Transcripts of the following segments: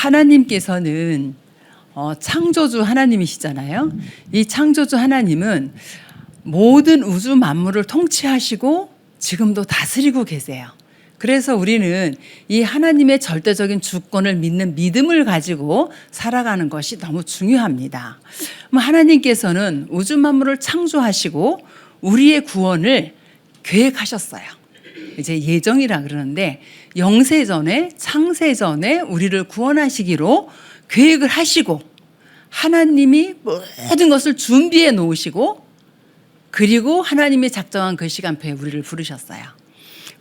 하나님께서는 창조주 하나님이시잖아요. 이 창조주 하나님은 모든 우주 만물을 통치하시고 지금도 다스리고 계세요. 그래서 우리는 이 하나님의 절대적인 주권을 믿는 믿음을 가지고 살아가는 것이 너무 중요합니다. 하나님께서는 우주 만물을 창조하시고 우리의 구원을 계획하셨어요. 이제 예정이라 그러는데 영세전에 창세전에 우리를 구원하시기로 계획을 하시고 하나님이 모든 것을 준비해 놓으시고 그리고 하나님이 작정한 그 시간표에 우리를 부르셨어요.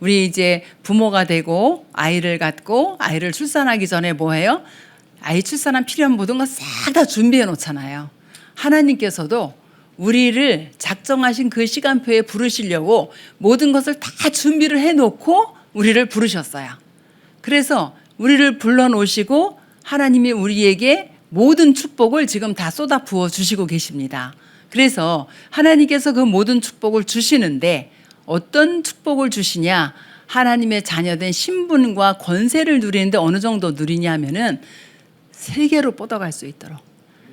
우리 이제 부모가 되고 아이를 갖고 아이를 출산하기 전에 뭐 해요? 아이 출산한 필요한 모든 거 싹 다 준비해 놓잖아요. 하나님께서도 우리를 작정하신 그 시간표에 부르시려고 모든 것을 다 준비를 해놓고 우리를 부르셨어요. 그래서 우리를 불러놓으시고 하나님이 우리에게 모든 축복을 지금 다 쏟아 부어 주시고 계십니다. 그래서 하나님께서 그 모든 축복을 주시는데 어떤 축복을 주시냐? 하나님의 자녀된 신분과 권세를 누리는데 어느 정도 누리냐면은 세계로 뻗어갈 수 있도록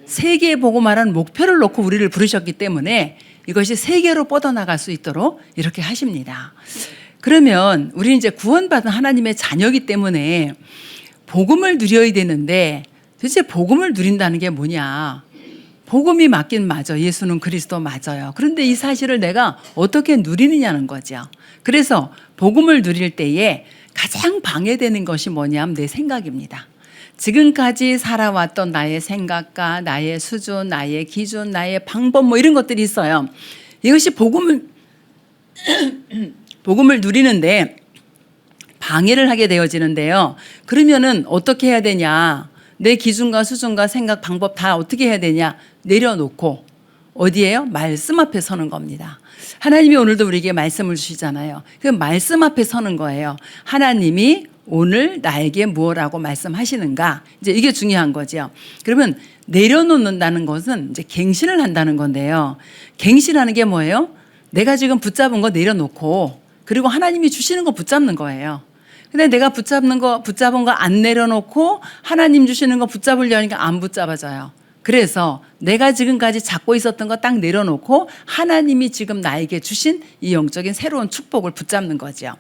세계에 보고 말하는 목표를 놓고 우리를 부르셨기 때문에 이것이 세계로 뻗어나갈 수 있도록 이렇게 하십니다. 그러면 우리는 이제 구원받은 하나님의 자녀이기 때문에 복음을 누려야 되는데 도대체 복음을 누린다는 게 뭐냐? 복음이 맞긴 맞아. 예수는 그리스도 맞아요. 그런데 이 사실을 내가 어떻게 누리느냐는 거죠. 그래서 복음을 누릴 때에 가장 방해되는 것이 뭐냐면 내 생각입니다. 지금까지 살아왔던 나의 생각과 나의 수준, 나의 기준, 나의 방법 뭐 이런 것들이 있어요. 이것이 복음을 누리는데 방해를 하게 되어지는데요. 그러면은 어떻게 해야 되냐? 내 기준과 수준과 생각, 방법 다 어떻게 해야 되냐? 내려놓고 어디에요? 말씀 앞에 서는 겁니다. 하나님이 오늘도 우리에게 말씀을 주시잖아요. 그 말씀 앞에 서는 거예요. 하나님이 오늘 나에게 무엇라고 말씀하시는가? 이제 이게 중요한 거죠. 그러면 내려놓는다는 것은 이제 갱신을 한다는 건데요. 갱신하는 게 뭐예요? 내가 지금 붙잡은 거 내려놓고 그리고 하나님이 주시는 거 붙잡는 거예요. 근데 내가 붙잡은 거 안 내려놓고 하나님 주시는 거 붙잡으려니까 안 붙잡아져요. 그래서 내가 지금까지 잡고 있었던 거 딱 내려놓고 하나님이 지금 나에게 주신 이 영적인 새로운 축복을 붙잡는 거죠.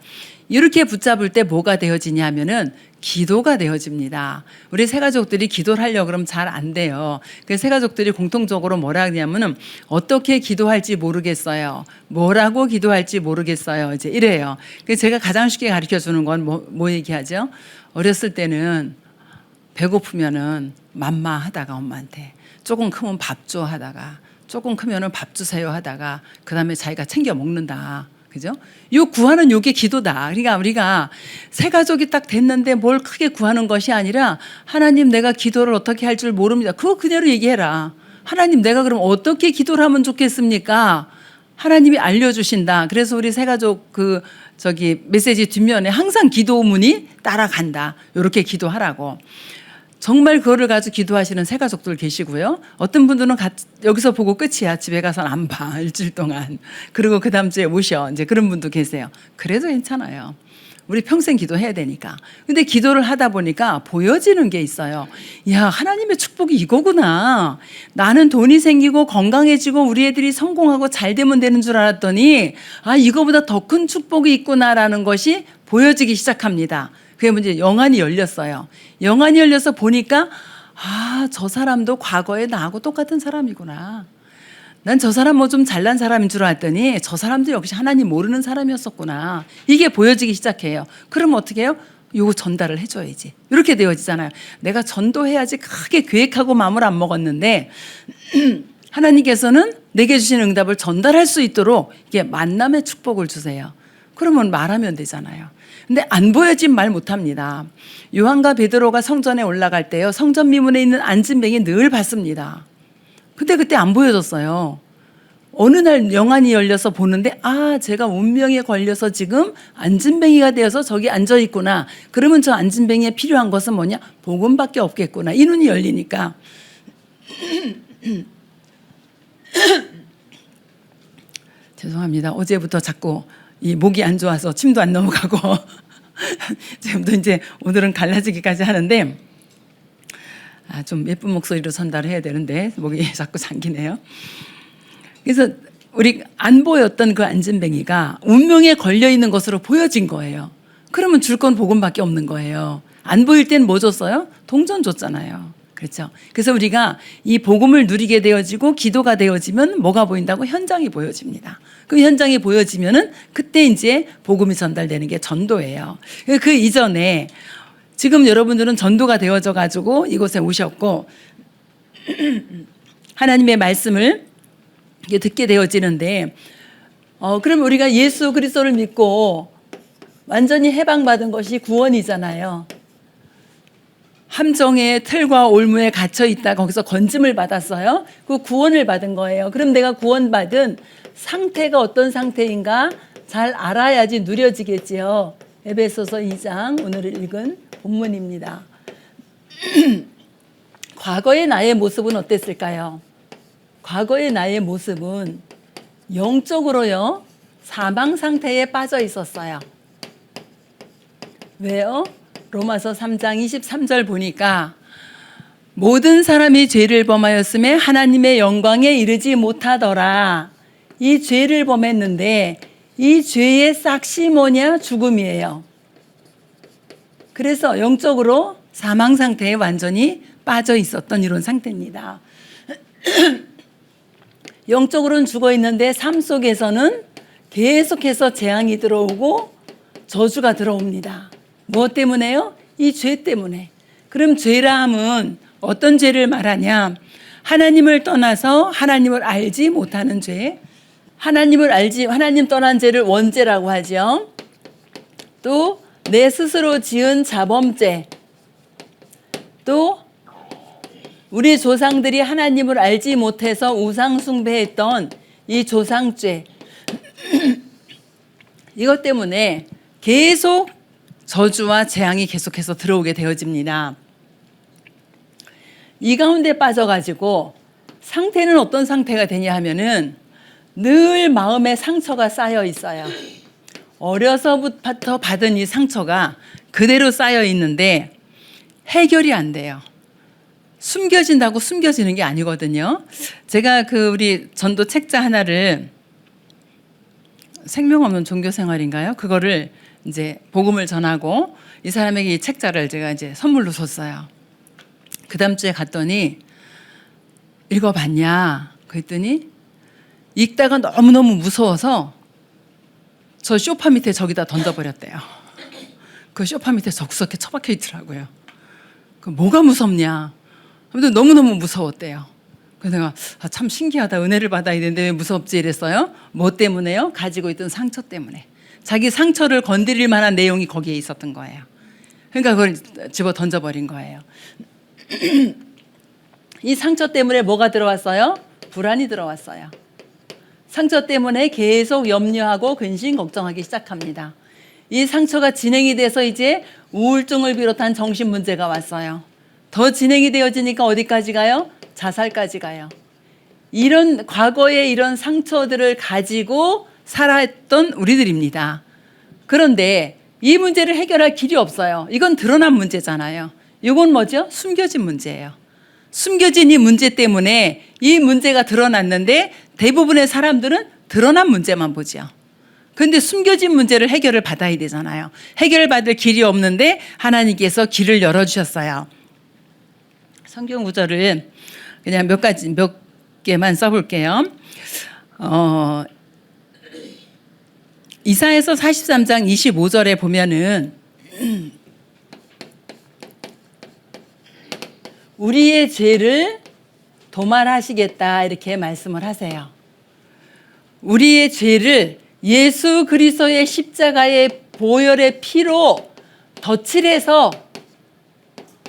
이렇게 붙잡을 때 뭐가 되어지냐면은 기도가 되어집니다. 우리 새가족들이 기도를 하려고 그러면 잘 안 돼요. 그래서 새가족들이 공통적으로 뭐라 하냐면은 어떻게 기도할지 모르겠어요. 뭐라고 기도할지 모르겠어요. 이제 이래요. 그래서 제가 가장 쉽게 가르쳐 주는 건 뭐 얘기하죠? 어렸을 때는 배고프면은 맘마 하다가 엄마한테 조금 크면 밥 줘 하다가 조금 크면은 밥 주세요 하다가 그 다음에 자기가 챙겨 먹는다. 그죠? 요 구하는 요게 기도다. 그러니까 우리가 새 가족이 딱 됐는데 뭘 크게 구하는 것이 아니라 하나님 내가 기도를 어떻게 할 줄 모릅니다. 그거 그대로 얘기해라. 하나님 내가 그럼 어떻게 기도를 하면 좋겠습니까? 하나님이 알려주신다. 그래서 우리 새 가족 메시지 뒷면에 항상 기도문이 따라간다. 이렇게 기도하라고. 정말 그거를 가지고 기도하시는 새 가족들 계시고요. 어떤 분들은 여기서 보고 끝이야. 집에 가서는 안 봐. 일주일 동안. 그리고 그 다음 주에 오셔. 이제 그런 분도 계세요. 그래도 괜찮아요. 우리 평생 기도해야 되니까. 근데 기도를 하다 보니까 보여지는 게 있어요. 야, 하나님의 축복이 이거구나. 나는 돈이 생기고 건강해지고 우리 애들이 성공하고 잘 되면 되는 줄 알았더니 이거보다 더 큰 축복이 있구나라는 것이 보여지기 시작합니다. 그게 문제 영안이 열렸어요. 영안이 열려서 보니까 저 사람도 과거에 나하고 똑같은 사람이구나. 난 저 사람 뭐 좀 잘난 사람인 줄 알았더니 저 사람도 역시 하나님 모르는 사람이었었구나. 이게 보여지기 시작해요. 그럼 어떻게 해요? 요거 전달을 해줘야지. 이렇게 되어지잖아요. 내가 전도해야지 크게 계획하고 마음을 안 먹었는데 하나님께서는 내게 주신 응답을 전달할 수 있도록 이게 만남의 축복을 주세요. 그러면 말하면 되잖아요. 근데 안 보여진 말 못합니다. 요한과 베드로가 성전에 올라갈 때요. 성전 미문에 있는 안진뱅이 늘 봤습니다. 근데 그때 안 보여줬어요. 어느 날 영안이 열려서 보는데 제가 운명에 걸려서 지금 안진뱅이가 되어서 저기 앉아있구나. 그러면 저 안진뱅이에 필요한 것은 뭐냐? 복음밖에 없겠구나. 이 눈이 열리니까. 죄송합니다. 어제부터 자꾸 이 목이 안 좋아서 침도 안 넘어가고 지금도 이제 오늘은 갈라지기까지 하는데 좀 예쁜 목소리로 전달을 해야 되는데 목이 자꾸 잠기네요. 그래서 우리 안 보였던 그 안진뱅이가 운명에 걸려 있는 것으로 보여진 거예요. 그러면 줄 건 복음밖에 없는 거예요. 안 보일 땐 뭐 줬어요? 동전 줬잖아요. 그렇죠. 그래서 우리가 이 복음을 누리게 되어지고 기도가 되어지면 뭐가 보인다고? 현장이 보여집니다. 그 현장이 보여지면은 그때 이제 복음이 전달되는 게 전도예요. 그 이전에 지금 여러분들은 전도가 되어져 가지고 이곳에 오셨고 하나님의 말씀을 듣게 되어지는데 그럼 우리가 예수 그리스도를 믿고 완전히 해방받은 것이 구원이잖아요. 함정의 틀과 올무에 갇혀 있다 거기서 건짐을 받았어요. 그 구원을 받은 거예요. 그럼 내가 구원받은 상태가 어떤 상태인가 잘 알아야지 누려지겠지요. 에베소서 2장 오늘 읽은 본문입니다. 과거의 나의 모습은 어땠을까요? 과거의 나의 모습은 영적으로요 사망 상태에 빠져 있었어요. 왜요? 로마서 3장 23절 보니까 모든 사람이 죄를 범하였음에 하나님의 영광에 이르지 못하더라. 이 죄를 범했는데 이 죄의 싹이 뭐냐? 죽음이에요. 그래서 영적으로 사망 상태에 완전히 빠져 있었던 이런 상태입니다. 영적으로는 죽어 있는데 삶 속에서는 계속해서 재앙이 들어오고 저주가 들어옵니다. 무엇 때문에요? 이 죄 때문에. 그럼 죄라 함은 어떤 죄를 말하냐? 하나님을 떠나서 하나님을 알지 못하는 죄. 하나님 떠난 죄를 원죄라고 하죠. 또 내 스스로 지은 자범죄. 또 우리 조상들이 하나님을 알지 못해서 우상 숭배했던 이 조상죄. 이것 때문에 계속 저주와 재앙이 계속해서 들어오게 되어집니다. 이 가운데 빠져가지고 상태는 어떤 상태가 되냐 하면은 늘 마음에 상처가 쌓여 있어요. 어려서부터 받은 이 상처가 그대로 쌓여 있는데 해결이 안 돼요. 숨겨진다고 숨겨지는 게 아니거든요. 제가 우리 전도 책자 하나를 생명 없는 종교 생활인가요? 그거를 이제 복음을 전하고 이 사람에게 이 책자를 제가 이제 선물로 줬어요. 그 다음 주에 갔더니 읽어봤냐? 그랬더니 읽다가 너무너무 무서워서 저 소파 밑에 저기다 던져버렸대요. 그 소파 밑에 적석에 처박혀 있더라고요. 그 뭐가 무섭냐? 아무튼 너무너무 무서웠대요. 그래서 내가 참 신기하다. 은혜를 받아야 되는데 왜 무섭지 이랬어요. 뭐 때문에요? 가지고 있던 상처 때문에. 자기 상처를 건드릴 만한 내용이 거기에 있었던 거예요. 그러니까 그걸 집어 던져버린 거예요. 이 상처 때문에 뭐가 들어왔어요? 불안이 들어왔어요. 상처 때문에 계속 염려하고 근심 걱정하기 시작합니다. 이 상처가 진행이 돼서 이제 우울증을 비롯한 정신 문제가 왔어요. 더 진행이 되어지니까 어디까지 가요? 자살까지 가요. 이런 과거의 이런 상처들을 가지고 살아했던 우리들입니다. 그런데 이 문제를 해결할 길이 없어요. 이건 드러난 문제잖아요. 이건 뭐죠? 숨겨진 문제예요. 숨겨진 이 문제 때문에 이 문제가 드러났는데 대부분의 사람들은 드러난 문제만 보죠. 그런데 숨겨진 문제를 해결을 받아야 되잖아요. 해결을 받을 길이 없는데 하나님께서 길을 열어주셨어요. 성경 구절을 그냥 몇 개만 써볼게요. 이사야서 43장 25절에 보면은 우리의 죄를 도말하시겠다 이렇게 말씀을 하세요. 우리의 죄를 예수 그리스도의 십자가의 보혈의 피로 덧칠해서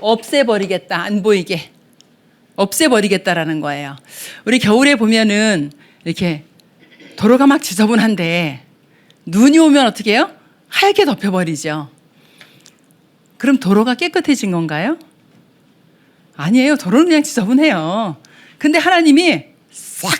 없애버리겠다. 안 보이게 없애버리겠다라는 거예요. 우리 겨울에 보면은 이렇게 도로가 막 지저분한데 눈이 오면 어떻게 해요? 하얗게 덮여버리죠. 그럼 도로가 깨끗해진 건가요? 아니에요. 도로는 그냥 지저분해요. 근데 하나님이 싹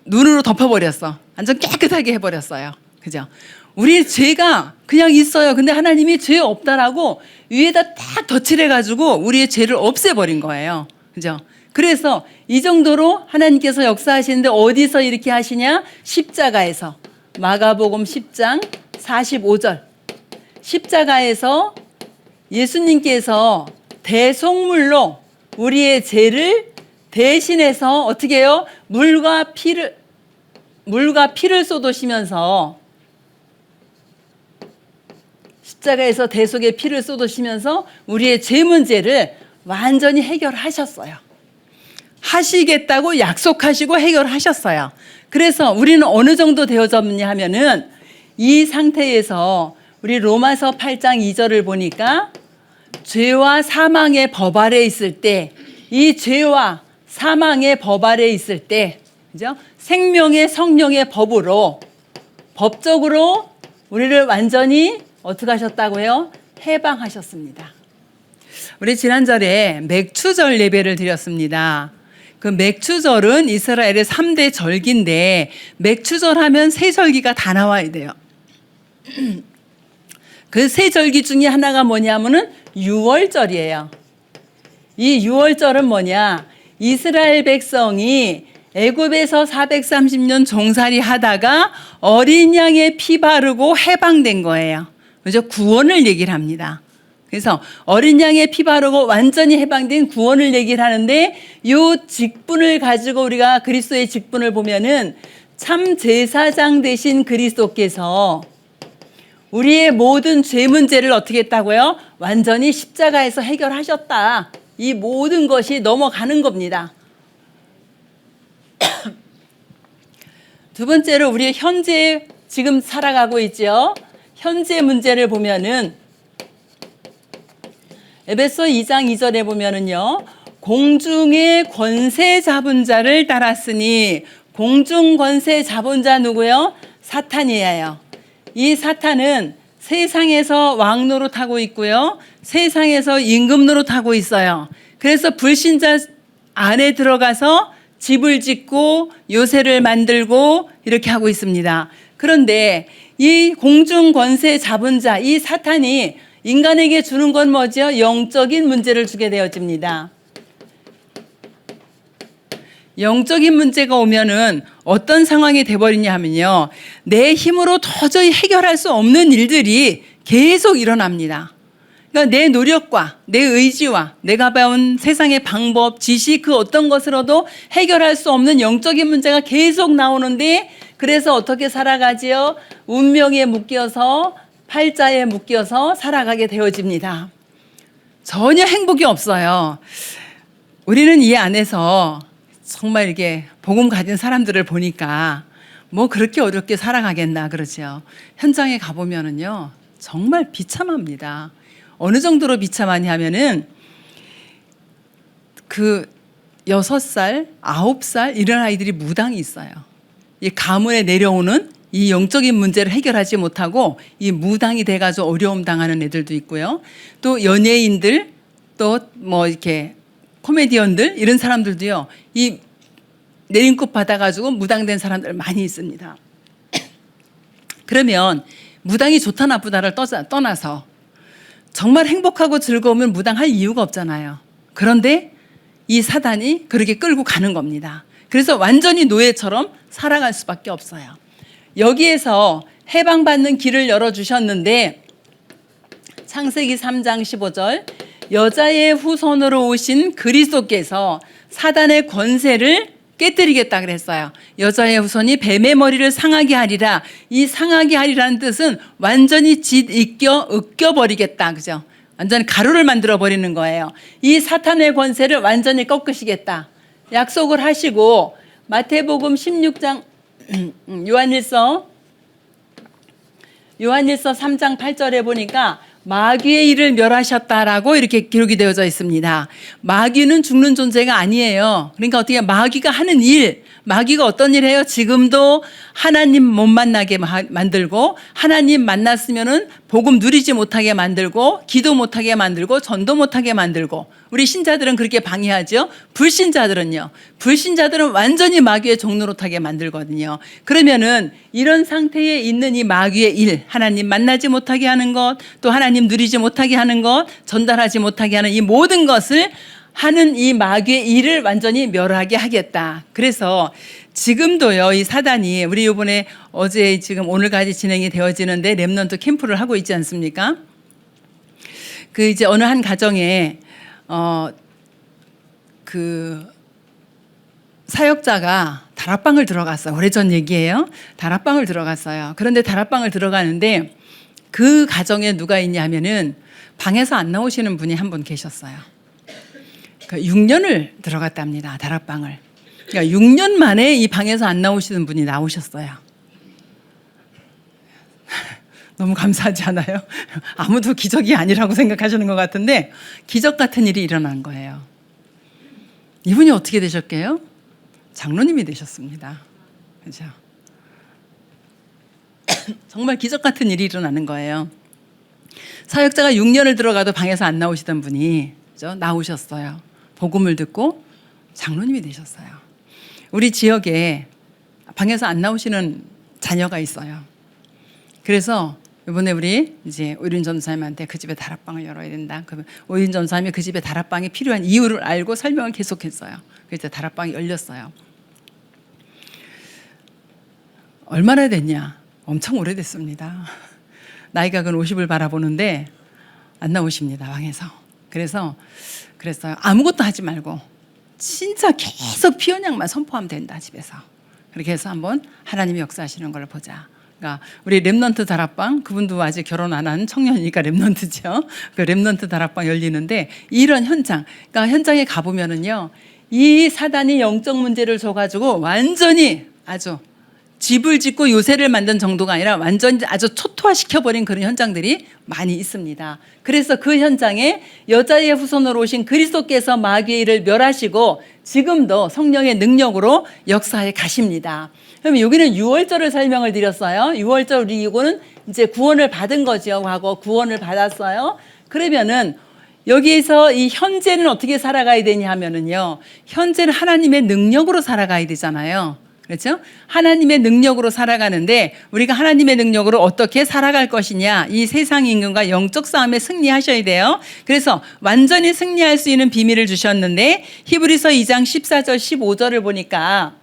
눈으로 덮어버렸어. 완전 깨끗하게 해버렸어요. 그죠? 우리 죄가 그냥 있어요. 근데 하나님이 죄 없다라고 위에다 딱 덧칠해가지고 우리의 죄를 없애버린 거예요. 그죠? 그래서 이 정도로 하나님께서 역사하시는데 어디서 이렇게 하시냐? 십자가에서. 마가복음 10장 45절. 십자가에서 예수님께서 대속물로 우리의 죄를 대신해서 어떻게 해요? 물과 피를 쏟으시면서, 십자가에서 대속의 피를 쏟으시면서 우리의 죄 문제를 완전히 해결하셨어요. 하시겠다고 약속하시고 해결하셨어요. 그래서 우리는 어느 정도 되어졌느냐 하면은 이 상태에서 우리 로마서 8장 2절을 보니까 죄와 사망의 법 아래 있을 때, 이 죄와 사망의 법 아래 있을 때, 그죠? 생명의 성령의 법으로, 법적으로 우리를 완전히 어떻게 하셨다고요? 해방하셨습니다. 우리 지난절에 맥추절 예배를 드렸습니다. 그 맥추절은 이스라엘의 3대 절기인데, 맥추절 하면 세 절기가 다 나와야 돼요. 그 세 절기 중에 하나가 뭐냐면은 유월절이에요. 이 유월절은 뭐냐? 이스라엘 백성이 애굽에서 430년 종살이 하다가 어린 양의 피 바르고 해방된 거예요. 그죠? 구원을 얘기를 합니다. 그래서 어린 양의 피 바르고 완전히 해방된 구원을 얘기를 하는데, 이 직분을 가지고 우리가 그리스도의 직분을 보면은 참 제사장 되신 그리스도께서 우리의 모든 죄 문제를 어떻게 했다고요? 완전히 십자가에서 해결하셨다. 이 모든 것이 넘어가는 겁니다. 두 번째로 우리 현재 지금 살아가고 있죠. 현재 문제를 보면은 에베소 2장 2절에 보면은요, 공중의 권세 잡은 자를 따랐으니, 공중 권세 잡은 자 누구요? 사탄이에요. 이 사탄은 세상에서 왕 노릇하고 있고요, 세상에서 임금 노릇하고 있어요. 그래서 불신자 안에 들어가서 집을 짓고 요새를 만들고 이렇게 하고 있습니다. 그런데 이 공중 권세 잡은 자, 이 사탄이 인간에게 주는 건 뭐죠? 영적인 문제를 주게 되어집니다. 영적인 문제가 오면은 어떤 상황이 돼버리냐 하면요, 내 힘으로 도저히 해결할 수 없는 일들이 계속 일어납니다. 그러니까 내 노력과 내 의지와 내가 배운 세상의 방법, 지식, 그 어떤 것으로도 해결할 수 없는 영적인 문제가 계속 나오는데, 그래서 어떻게 살아가지요? 운명에 묶여서, 팔자에 묶여서 살아가게 되어집니다. 전혀 행복이 없어요. 우리는 이 안에서 정말 이렇게 복음 가진 사람들을 보니까 뭐 그렇게 어렵게 살아가겠나 그러죠. 현장에 가보면은요, 정말 비참합니다. 어느 정도로 비참하냐 하면은 그 6살, 9살 이런 아이들이 무당이 있어요. 이 가문에 내려오는 이 영적인 문제를 해결하지 못하고 이 무당이 돼가지고 어려움 당하는 애들도 있고요. 또 연예인들, 또 뭐 이렇게 코미디언들 이런 사람들도요, 이 내림꽃 받아가지고 무당된 사람들 많이 있습니다. 그러면 무당이 좋다 나쁘다를 떠나서 정말 행복하고 즐거우면 무당할 이유가 없잖아요. 그런데 이 사단이 그렇게 끌고 가는 겁니다. 그래서 완전히 노예처럼 살아갈 수밖에 없어요. 여기에서 해방받는 길을 열어주셨는데, 창세기 3장 15절, 여자의 후손으로 오신 그리스도께서 사단의 권세를 깨뜨리겠다 그랬어요. 여자의 후손이 뱀의 머리를 상하게 하리라. 이 상하게 하리라는 뜻은 완전히 으껴버리겠다. 그죠? 완전히 가루를 만들어 버리는 거예요. 이 사탄의 권세를 완전히 꺾으시겠다 약속을 하시고, 마태복음 16장 요한일서 3장 8절에 보니까 마귀의 일을 멸하셨다라고 이렇게 기록이 되어져 있습니다. 마귀는 죽는 존재가 아니에요. 그러니까 어떻게 마귀가 하는 일, 마귀가 어떤 일 해요? 지금도 하나님 못 만나게 만들고, 하나님 만났으면은 복음 누리지 못하게 만들고, 기도 못하게 만들고, 전도 못하게 만들고, 우리 신자들은 그렇게 방해하죠. 불신자들은요, 불신자들은 완전히 마귀의 종노릇하게 만들거든요. 그러면은 이런 상태에 있는 이 마귀의 일, 하나님 만나지 못하게 하는 것, 또 하나님 누리지 못하게 하는 것, 전달하지 못하게 하는 이 모든 것을 하는 이 마귀의 일을 완전히 멸하게 하겠다. 그래서 지금도요, 이 사단이 우리 이번에 어제 지금 오늘까지 진행이 되어지는데 렘넌트 캠프를 하고 있지 않습니까? 그 이제 어느 한 가정에 그 사역자가 다락방을 들어갔어요. 오래전 얘기예요. 다락방을 들어갔어요. 그런데 다락방을 들어가는데 그 가정에 누가 있냐면은 방에서 안 나오시는 분이 한 분 계셨어요. 6년을 들어갔답니다. 다락방을. 그러니까 6년 만에 이 방에서 안 나오시는 분이 나오셨어요. 너무 감사하지 않아요? 아무도 기적이 아니라고 생각하시는 것 같은데 기적 같은 일이 일어난 거예요. 이분이 어떻게 되셨게요? 장로님이 되셨습니다. 그렇죠? 정말 기적 같은 일이 일어나는 거예요. 사역자가 6년을 들어가도 방에서 안 나오시던 분이 그렇죠? 나오셨어요. 복음을 듣고 장로님이 되셨어요. 우리 지역에 방에서 안 나오시는 자녀가 있어요. 그래서 이번에 우리 이제 오일인 전사님한테 그 집에 다락방을 열어야 된다. 그러면 오일인 전사님이 그 집에 다락방이 필요한 이유를 알고 설명을 계속했어요. 그래서 다락방이 열렸어요. 얼마나 됐냐? 엄청 오래됐습니다. 나이가 근 50을 바라보는데 안 나오십니다. 방에서. 그래서 그랬어요. 아무것도 하지 말고 진짜 계속 피언약만 선포하면 된다. 집에서. 그렇게 해서 한번 하나님이 역사하시는 걸 보자. 그러니까 우리 렘넌트 다락방, 그분도 아직 결혼 안 한 청년이니까 렘넌트죠. 그 렘넌트 다락방 열리는데 이런 현장, 그러니까 현장에 가보면은요, 이 사단이 영적 문제를 줘가지고 완전히 아주 집을 짓고 요새를 만든 정도가 아니라 완전히 아주 초토화시켜버린 그런 현장들이 많이 있습니다. 그래서 그 현장에 여자의 후손으로 오신 그리스도께서 마귀의 일을 멸하시고 지금도 성령의 능력으로 역사해 가십니다. 그럼 여기는 유월절을 설명을 드렸어요. 유월절 우리 이거는 이제 구원을 받은 거죠. 과거 구원을 받았어요. 그러면은 여기에서 이 현재는 어떻게 살아가야 되냐 하면은요. 현재는 하나님의 능력으로 살아가야 되잖아요. 그렇죠? 하나님의 능력으로 살아가는데 우리가 하나님의 능력으로 어떻게 살아갈 것이냐, 이 세상 임금과 영적 싸움에 승리하셔야 돼요. 그래서 완전히 승리할 수 있는 비밀을 주셨는데 히브리서 2장 14절 15절을 보니까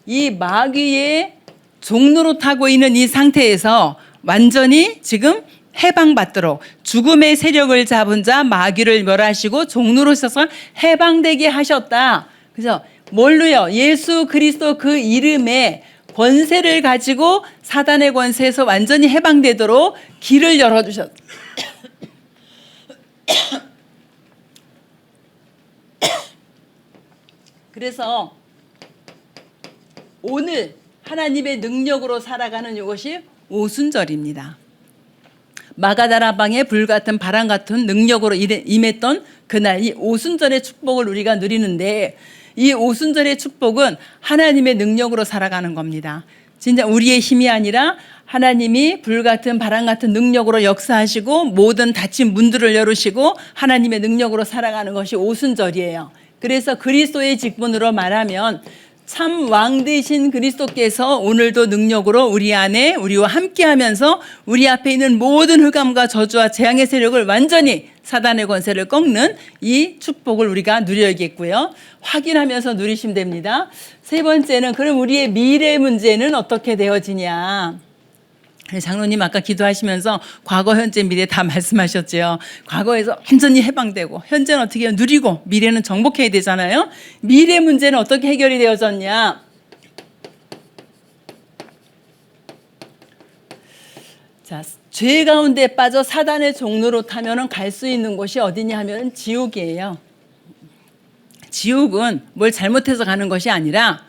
이 마귀의 종노릇하고 있는 이 상태에서 완전히 지금 해방받도록 죽음의 세력을 잡은 자 마귀를 멸하시고 종노릇에서 해방되게 하셨다. 그래서 뭘로요? 예수 그리스도 그 이름에 권세를 가지고 사단의 권세에서 완전히 해방되도록 길을 열어주셨다. 그래서 오늘 하나님의 능력으로 살아가는 이것이 오순절입니다. 마가다라방에 불같은 바람 같은 능력으로 임했던 그날 이 오순절의 축복을 우리가 누리는데 이 오순절의 축복은 하나님의 능력으로 살아가는 겁니다. 진짜 우리의 힘이 아니라 하나님이 불같은 바람 같은 능력으로 역사하시고 모든 닫힌 문들을 열으시고 하나님의 능력으로 살아가는 것이 오순절이에요. 그래서 그리스도의 직분으로 말하면 참 왕 되신 그리스도께서 오늘도 능력으로 우리 안에 우리와 함께하면서 우리 앞에 있는 모든 흑암과 저주와 재앙의 세력을 완전히 사단의 권세를 꺾는 이 축복을 우리가 누려야겠고요. 확인하면서 누리시면 됩니다. 세 번째는 그럼 우리의 미래 문제는 어떻게 되어지냐. 장로님 아까 기도하시면서 과거, 현재, 미래 다 말씀하셨죠. 과거에서 완전히 해방되고 현재는 어떻게 누리고 미래는 정복해야 되잖아요. 미래 문제는 어떻게 해결이 되어졌냐. 자, 죄 가운데 빠져 사단의 종로로 타면은 갈 수 있는 곳이 어디냐 하면 지옥이에요. 지옥은 뭘 잘못해서 가는 것이 아니라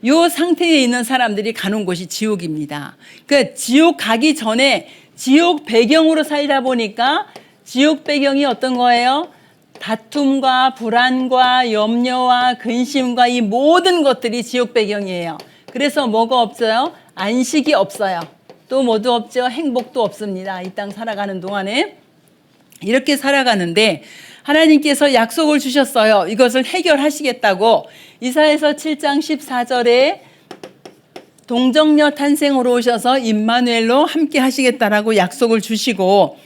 이 상태에 있는 사람들이 가는 곳이 지옥입니다. 그러니까 지옥 가기 전에 지옥 배경으로 살다 보니까 지옥 배경이 어떤 거예요? 다툼과 불안과 염려와 근심과 이 모든 것들이 지옥 배경이에요. 그래서 뭐가 없어요? 안식이 없어요. 또 뭐도 없죠? 행복도 없습니다. 이 땅 살아가는 동안에. 이렇게 살아가는데 하나님께서 약속을 주셨어요. 이것을 해결하시겠다고. 이사야서 7장 14절에 동정녀 탄생으로 오셔서 임마누엘로 함께 하시겠다라고 약속을 주시고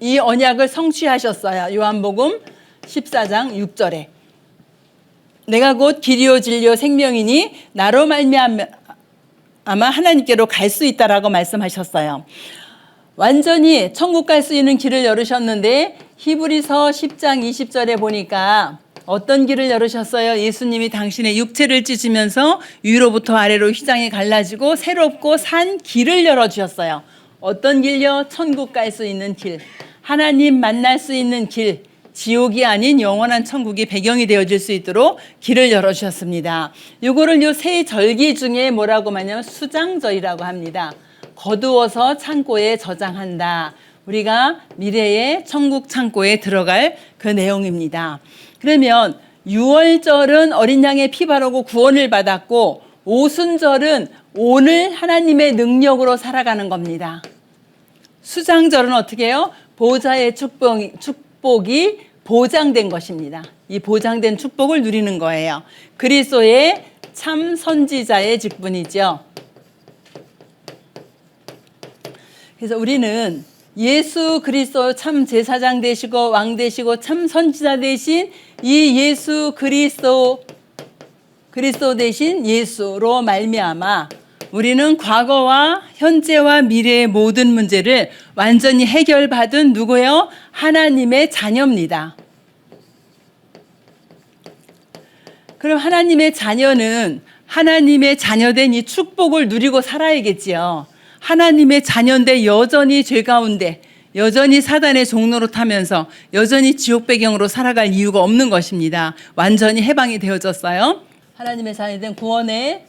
이 언약을 성취하셨어요. 요한복음 14장 6절에 내가 곧 길이요 진리요 생명이니 나로 말미암아 하나님께로 갈 수 있다라고 말씀하셨어요. 완전히 천국 갈 수 있는 길을 열으셨는데 히브리서 10장 20절에 보니까 어떤 길을 열으셨어요? 예수님이 당신의 육체를 찢으면서 위로부터 아래로 휘장이 갈라지고 새롭고 산 길을 열어주셨어요. 어떤 길요? 천국 갈 수 있는 길, 하나님 만날 수 있는 길, 지옥이 아닌 영원한 천국이 배경이 되어질 수 있도록 길을 열어주셨습니다. 이거를 요 세 절기 중에 뭐라고 하냐면 수장절이라고 합니다. 거두어서 창고에 저장한다. 우리가 미래의 천국 창고에 들어갈 그 내용입니다. 그러면 유월절은 어린 양의 피 바르고 구원을 받았고 오순절은 오늘 하나님의 능력으로 살아가는 겁니다. 수장절은 어떻게 해요? 보좌의 축복이 보장된 것입니다. 이 보장된 축복을 누리는 거예요. 그리스도의 참 선지자의 직분이죠. 그래서 우리는 예수 그리스도 참 제사장 되시고 왕 되시고 참 선지자 되신 이 예수 그리스도 대신 예수로 말미암아 우리는 과거와 현재와 미래의 모든 문제를 완전히 해결받은 누구예요? 하나님의 자녀입니다. 그럼 하나님의 자녀는 하나님의 자녀된 이 축복을 누리고 살아야겠지요. 하나님의 자녀인데 여전히 죄 가운데 여전히 사단의 종로로 타면서 여전히 지옥 배경으로 살아갈 이유가 없는 것입니다. 완전히 해방이 되어졌어요. 하나님의 자녀된 구원의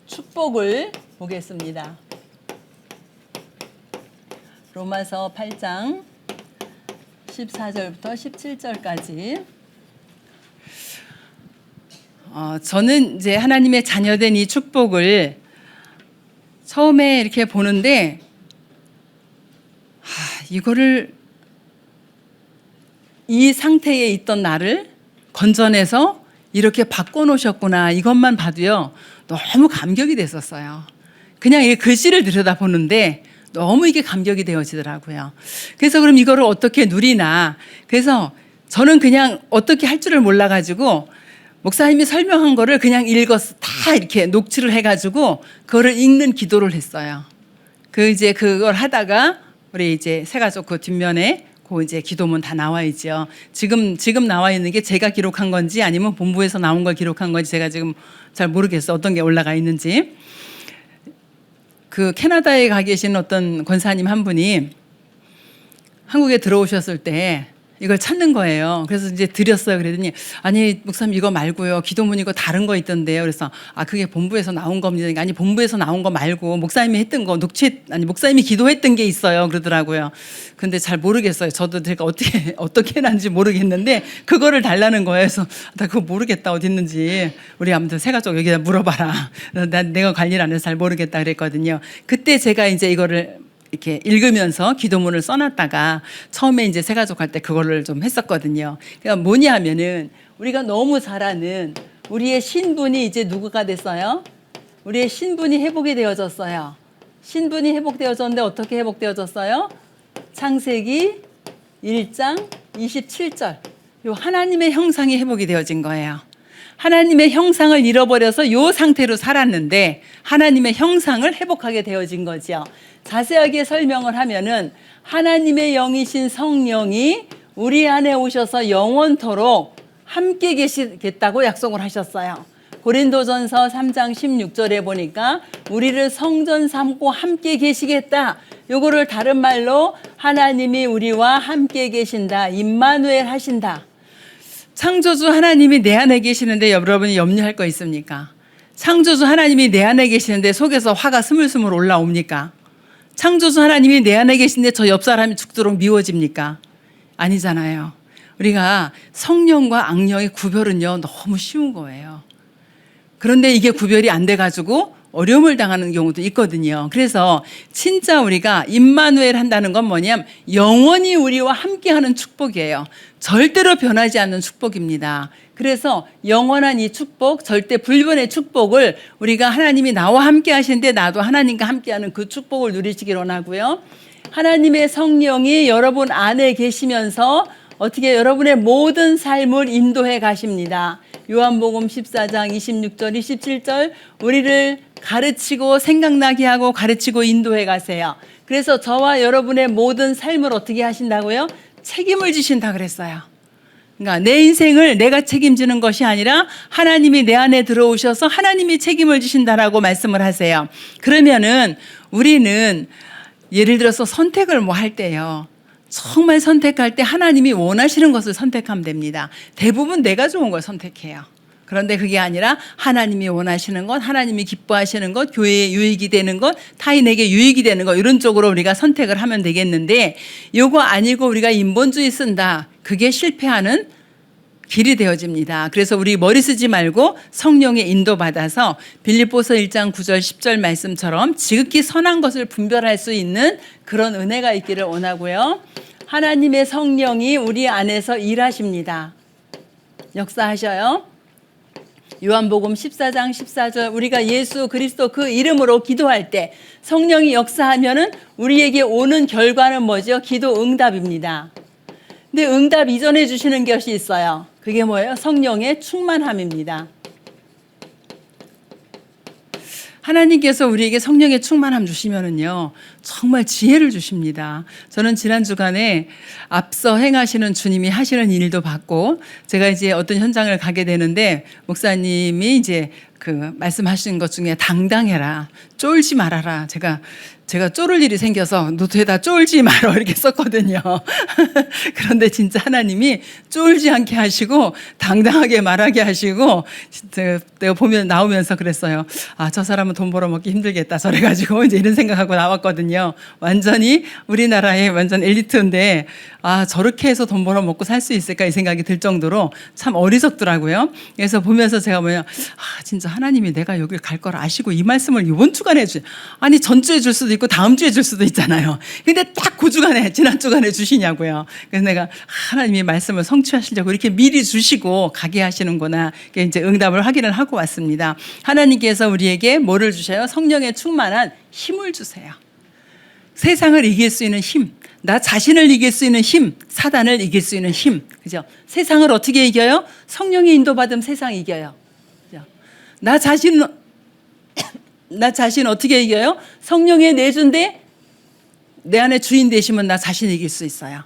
축복을 보겠습니다. 로마서 8장 14절부터 17절까지. 저는 이제 하나님의 자녀된 이 축복을 처음에 이렇게 보는데 이거를 이 상태에 있던 나를 건져내서 이렇게 바꿔놓으셨구나. 이것만 봐도요 너무 감격이 됐었어요. 그냥 이 글씨를 들여다보는데 너무 이게 감격이 되어지더라고요. 그래서 그럼 이거를 어떻게 누리나. 그래서 저는 그냥 어떻게 할 줄을 몰라가지고 목사님이 설명한 거를 그냥 읽어서 다 이렇게 녹취를 해가지고 그거를 읽는 기도를 했어요. 이제 그걸 하다가 우리 이제 새가족 그 뒷면에 그 이제 기도문 다 나와 있죠. 지금 나와 있는 게 제가 기록한 건지 아니면 본부에서 나온 걸 기록한 건지 제가 지금 잘 모르겠어요. 어떤 게 올라가 있는지. 그 캐나다에 가 계신 어떤 권사님 한 분이 한국에 들어오셨을 때 이걸 찾는 거예요. 그래서 이제 드렸어요. 그랬더니 아니 목사님 이거 말고요. 기도문 이거 다른 거 있던데요. 그래서 그게 본부에서 나온 겁니다. 아니 본부에서 나온 거 말고 목사님이 했던 거 목사님이 기도했던 게 있어요. 그러더라고요. 근데 잘 모르겠어요. 저도 제가 어떻게 해놨는지 모르겠는데 그거를 달라는 거예요. 그래서 나 그거 모르겠다 어디 있는지 우리 아무튼 새가족 여기다 물어봐라. 내가 관리를 안 해서 잘 모르겠다 그랬거든요. 그때 제가 이제 이거를 이렇게 읽으면서 기도문을 써놨다가 처음에 이제 새가족 할 때 그거를 좀 했었거든요. 그러니까 뭐냐 하면은 우리가 너무 잘 아는 우리의 신분이 이제 누구가 됐어요? 우리의 신분이 회복이 되어졌어요. 신분이 회복되어졌는데 어떻게 회복되어졌어요? 창세기 1장 27절. 요 하나님의 형상이 회복이 되어진 거예요. 하나님의 형상을 잃어버려서 이 상태로 살았는데 하나님의 형상을 회복하게 되어진 거죠. 자세하게 설명을 하면은 하나님의 영이신 성령이 우리 안에 오셔서 영원토록 함께 계시겠다고 약속을 하셨어요. 고린도전서 3장 16절에 보니까 우리를 성전 삼고 함께 계시겠다. 요거를 다른 말로 하나님이 우리와 함께 계신다. 임마누엘 하신다. 창조주 하나님이 내 안에 계시는데 여러분이 염려할 거 있습니까? 창조주 하나님이 내 안에 계시는데 속에서 화가 스물스물 올라옵니까? 창조주 하나님이 내 안에 계신데 저 옆 사람이 죽도록 미워집니까? 아니잖아요. 우리가 성령과 악령의 구별은요 너무 쉬운 거예요. 그런데 이게 구별이 안 돼가지고 어려움을 당하는 경우도 있거든요. 그래서 진짜 우리가 임마누엘 한다는 건 뭐냐면 영원히 우리와 함께하는 축복이에요. 절대로 변하지 않는 축복입니다. 그래서 영원한 이 축복, 절대 불변의 축복을 우리가 하나님이 나와 함께 하시는데 나도 하나님과 함께하는 그 축복을 누리시길 원하고요. 하나님의 성령이 여러분 안에 계시면서 어떻게 여러분의 모든 삶을 인도해 가십니다. 요한복음 14장 26절 27절 우리를 가르치고 생각나게 하고 가르치고 인도해 가세요. 그래서 저와 여러분의 모든 삶을 어떻게 하신다고요? 책임을 지신다 그랬어요. 그러니까 내 인생을 내가 책임지는 것이 아니라 하나님이 내 안에 들어오셔서 하나님이 책임을 지신다라고 말씀을 하세요. 그러면은 우리는 예를 들어서 선택을 뭐 할 때요. 정말 선택할 때 하나님이 원하시는 것을 선택하면 됩니다. 대부분 내가 좋은 걸 선택해요. 그런데 그게 아니라 하나님이 원하시는 것, 하나님이 기뻐하시는 것, 교회에 유익이 되는 것, 타인에게 유익이 되는 것 이런 쪽으로 우리가 선택을 하면 되겠는데 요거 아니고 우리가 인본주의 쓴다. 그게 실패하는 길이 되어집니다. 그래서 우리 머리 쓰지 말고 성령의 인도받아서 빌립보서 1장 9절 10절 말씀처럼 지극히 선한 것을 분별할 수 있는 그런 은혜가 있기를 원하고요. 하나님의 성령이 우리 안에서 일하십니다. 역사하셔요. 요한복음 14장 14절 우리가 예수 그리스도 그 이름으로 기도할 때 성령이 역사하면은 우리에게 오는 결과는 뭐죠? 기도 응답입니다. 근데 응답 이전에 주시는 것이 있어요. 그게 뭐예요? 성령의 충만함입니다. 하나님께서 우리에게 성령의 충만함 주시면은요, 정말 지혜를 주십니다. 저는 지난 주간에 앞서 행하시는 주님이 하시는 일도 봤고, 제가 이제 어떤 현장을 가게 되는데, 목사님이 이제 그 말씀하신 것 중에 당당해라, 쫄지 말아라. 제가 쫄을 일이 생겨서 노트에다 쫄지 말어 이렇게 썼거든요. 그런데 진짜 하나님이 쫄지 않게 하시고 당당하게 말하게 하시고 내가 보면 나오면서 그랬어요. 아, 저 사람은 돈 벌어먹기 힘들겠다. 저래가지고 이제 이런 생각하고 나왔거든요. 완전히 우리나라의 완전 엘리트인데 아, 저렇게 해서 돈 벌어먹고 살 수 있을까 이 생각이 들 정도로 참 어리석더라고요. 그래서 보면서 제가 진짜 하나님이 내가 여길 갈 걸 아시고 이 말씀을 이번 주간에 아니 전주에 줄 수도 있고 다음 주에 줄 수도 있잖아요. 근데 딱 그 주간에 지난 주간에 주시냐고요. 그래서 내가 하나님이 말씀을 성취하시려고 이렇게 미리 주시고 가게 하시는구나. 이제 응답을 확인을 하고 왔습니다. 하나님께서 우리에게 뭐를 주셔요? 성령의 충만한 힘을 주세요. 세상을 이길 수 있는 힘, 나 자신을 이길 수 있는 힘, 사단을 이길 수 있는 힘. 그죠? 세상을 어떻게 이겨요? 성령의 인도받으면 세상 이겨요. 그죠? 나 자신 어떻게 이겨요? 성령의 내주인데 내 안에 주인 되시면 나 자신 이길 수 있어요.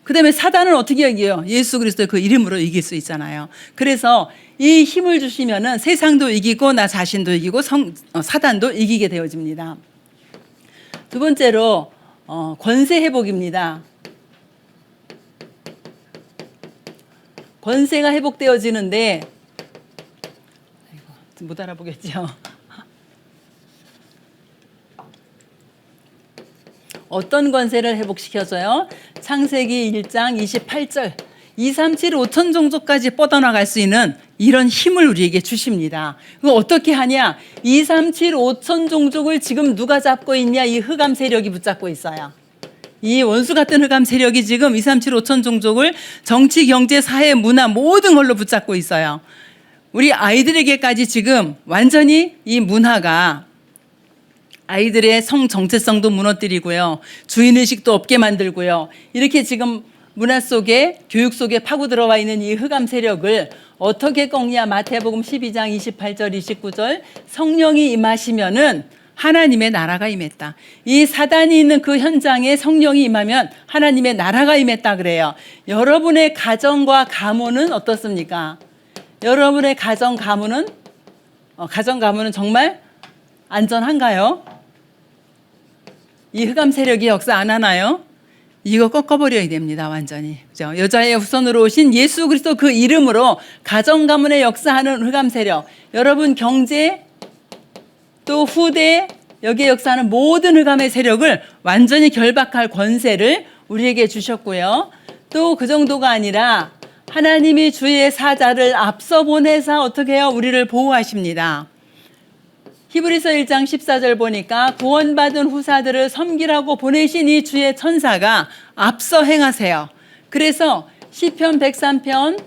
그 다음에 사단은 어떻게 이겨요? 예수 그리스도의 그 이름으로 이길 수 있잖아요. 그래서 이 힘을 주시면은 세상도 이기고 나 자신도 이기고 사단도 이기게 되어집니다. 두 번째로 권세 회복입니다. 권세가 회복되어지는데 못 알아보겠죠. 어떤 권세를 회복시켜줘요? 창세기 1장 28절 2, 3, 7, 5천 종족까지 뻗어나갈 수 있는 이런 힘을 우리에게 주십니다. 그거 어떻게 하냐? 2, 3, 7, 5천 종족을 지금 누가 잡고 있냐? 이 흑암 세력이 붙잡고 있어요. 이 원수 같은 흑암 세력이 지금 2, 3, 7, 5천 종족을 정치, 경제, 사회, 문화 모든 걸로 붙잡고 있어요. 우리 아이들에게까지 지금 완전히 이 문화가 아이들의 성 정체성도 무너뜨리고요. 주인의식도 없게 만들고요. 이렇게 지금 문화 속에 교육 속에 파고 들어와 있는 이 흑암 세력을 어떻게 꺾냐? 마태복음 12장 28절 29절 성령이 임하시면은 하나님의 나라가 임했다. 이 사단이 있는 그 현장에 성령이 임하면 하나님의 나라가 임했다 그래요. 여러분의 가정과 가문은 어떻습니까? 여러분의 가정 가문은 정말 안전한가요? 이 흑암 세력이 역사 안 하나요? 이거 꺾어버려야 됩니다. 완전히. 그죠? 여자의 후손으로 오신 예수 그리스도 그 이름으로 가정 가문에 역사하는 흑암 세력, 여러분 경제 또 후대 여기에 역사하는 모든 흑암의 세력을 완전히 결박할 권세를 우리에게 주셨고요. 또 그 정도가 아니라 하나님이 주의 사자를 앞서 보내사 어떻게 해요? 우리를 보호하십니다. 히브리서 1장 14절 보니까 구원받은 후사들을 섬기라고 보내신 이 주의 천사가 앞서 행하세요. 그래서 시편 103편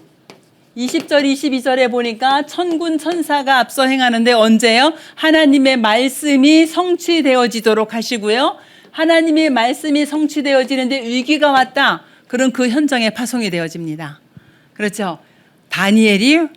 20절 22절에 보니까 천군 천사가 앞서 행하는데 언제요? 하나님의 말씀이 성취되어지도록 하시고요. 하나님의 말씀이 성취되어지는데 위기가 왔다. 그럼 그 현장에 파송이 되어집니다. 그렇죠? 다니엘이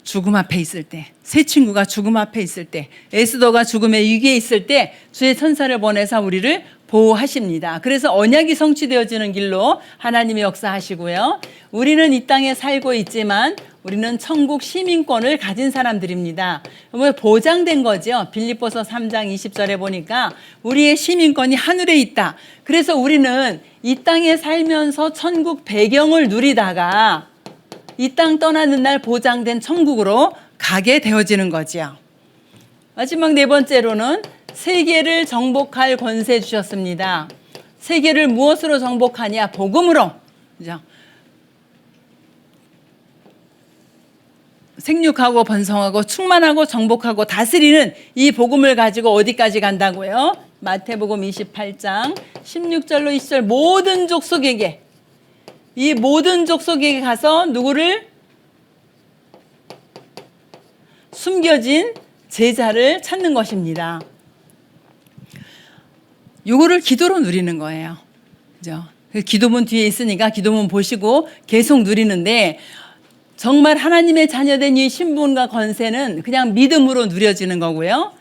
죽음 앞에 있을 때, 세 친구가 죽음 앞에 있을 때, 에스더가 죽음의 위기에 있을 때 주의 천사를 보내서 우리를 보호하십니다. 그래서 언약이 성취되어지는 길로 하나님이 역사하시고요. 우리는 이 땅에 살고 있지만 우리는 천국 시민권을 가진 사람들입니다. 보장된 거죠. 빌립보서 3장 20절에 보니까 우리의 시민권이 하늘에 있다. 그래서 우리는 이 땅에 살면서 천국 배경을 누리다가 이 땅 떠나는 날 보장된 천국으로 가게 되어지는 거지요. 마지막 네 번째로는 세계를 정복할 권세 주셨습니다. 세계를 무엇으로 정복하냐? 복음으로. 그죠? 생육하고 번성하고 충만하고 정복하고 다스리는 이 복음을 가지고 어디까지 간다고요? 마태복음 28장 16절로 20절 모든 족속에게, 이 모든 족속에게 가서 누구를? 숨겨진 제자를 찾는 것입니다. 요거를 기도로 누리는 거예요. 그죠? 기도문 뒤에 있으니까 기도문 보시고 계속 누리는데, 정말 하나님의 자녀된 이 신분과 권세는 그냥 믿음으로 누려지는 거고요.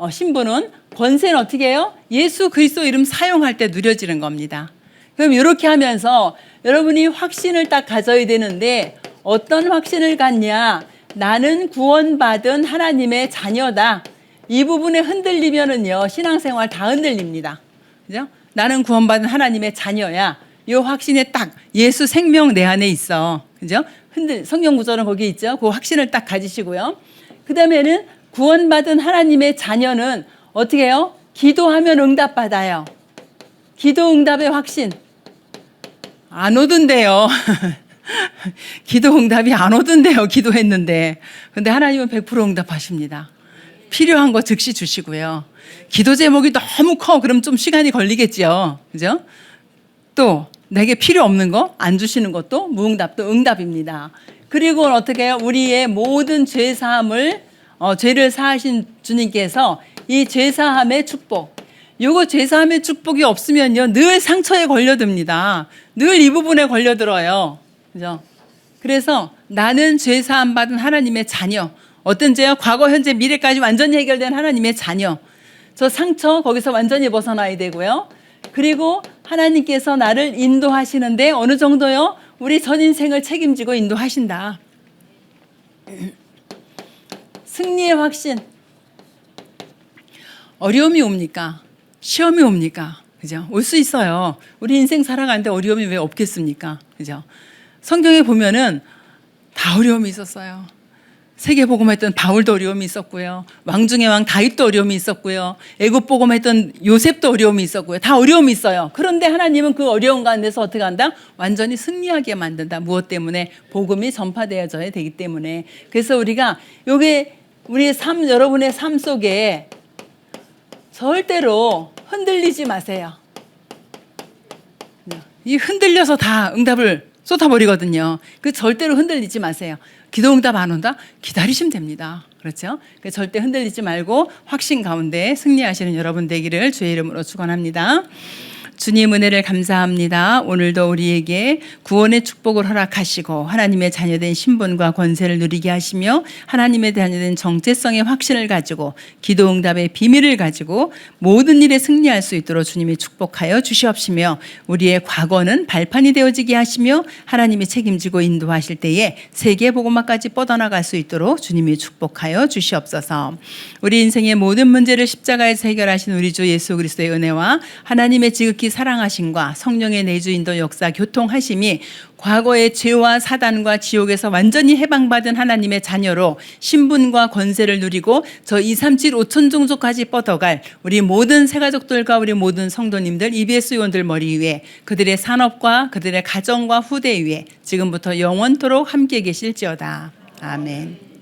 신분은, 권세는 어떻게 해요? 예수 그리스도 이름 사용할 때 누려지는 겁니다. 그럼 이렇게 하면서 여러분이 확신을 딱 가져야 되는데, 어떤 확신을 갖냐? 나는 구원받은 하나님의 자녀다. 이 부분에 흔들리면은요, 신앙생활 다 흔들립니다. 그죠? 나는 구원받은 하나님의 자녀야. 이 확신에 딱 예수 생명 내 안에 있어. 그죠? 성경 구절은 거기 있죠. 그 확신을 딱 가지시고요. 그 다음에는 구원받은 하나님의 자녀는 어떻게 해요? 기도하면 응답받아요. 기도 응답의 확신. 안 오던데요. 기도 응답이 안 오던데요. 기도했는데. 근데 하나님은 100% 응답하십니다. 필요한 거 즉시 주시고요. 기도 제목이 너무 커. 그럼 좀 시간이 걸리겠죠. 그죠? 또 내게 필요 없는 거 안 주시는 것도 무응답도 응답입니다. 그리고 어떻게 해요? 우리의 모든 죄사함을 죄를 사하신 주님께서 이 죄사함의 축복, 요거 죄사함의 축복이 없으면요 늘 상처에 걸려듭니다. 늘 이 부분에 걸려들어요. 그죠? 그래서 나는 죄사함 받은 하나님의 자녀. 어떤 죄요? 과거, 현재, 미래까지 완전히 해결된 하나님의 자녀. 저 상처 거기서 완전히 벗어나야 되고요. 그리고 하나님께서 나를 인도하시는데 어느 정도요? 우리 전 인생을 책임지고 인도하신다. 승리의 확신. 어려움이 옵니까? 시험이 옵니까? 그죠? 올 수 있어요. 우리 인생 살아가는데 어려움이 왜 없겠습니까? 그죠? 성경에 보면은 다 어려움이 있었어요. 세계복음했던 바울도 어려움이 있었고요. 왕 중의 왕 다윗도 어려움이 있었고요. 애국복음했던 요셉도 어려움이 있었고요. 다 어려움이 있어요. 그런데 하나님은 그 어려움 가운데서 어떻게 한다? 완전히 승리하게 만든다. 무엇 때문에? 복음이 전파되어져야 되기 때문에. 그래서 우리가 요게 우리의 삶, 여러분의 삶 속에 절대로 흔들리지 마세요. 이 흔들려서 다 응답을 쏟아버리거든요. 그 절대로 흔들리지 마세요. 기도 응답 안 온다? 기다리시면 됩니다. 그렇죠? 절대 흔들리지 말고 확신 가운데 승리하시는 여러분 되기를 주의 이름으로 축원합니다. 주님 은혜를 감사합니다. 오늘도 우리에게 구원의 축복을 허락하시고 하나님의 자녀된 신분과 권세를 누리게 하시며 하나님의 자녀된 정체성의 확신을 가지고 기도 응답의 비밀을 가지고 모든 일에 승리할 수 있도록 주님이 축복하여 주시옵시며 우리의 과거는 발판이 되어지게 하시며 하나님이 책임지고 인도하실 때에 세계 복음화까지 뻗어나갈 수 있도록 주님이 축복하여 주시옵소서. 우리 인생의 모든 문제를 십자가에서 해결하신 우리 주 예수 그리스도의 은혜와 하나님의 지극히 사랑하심과 성령의 내주 인도 역사 교통하심이 과거의 죄와 사단과 지옥에서 완전히 해방받은 하나님의 자녀로 신분과 권세를 누리고 저 2, 3, 7, 5천 종족까지 뻗어갈 우리 모든 새가족들과 우리 모든 성도님들 EBS 요원들 머리 위에 그들의 산업과 그들의 가정과 후대 위에 지금부터 영원토록 함께 계실지어다. 아멘.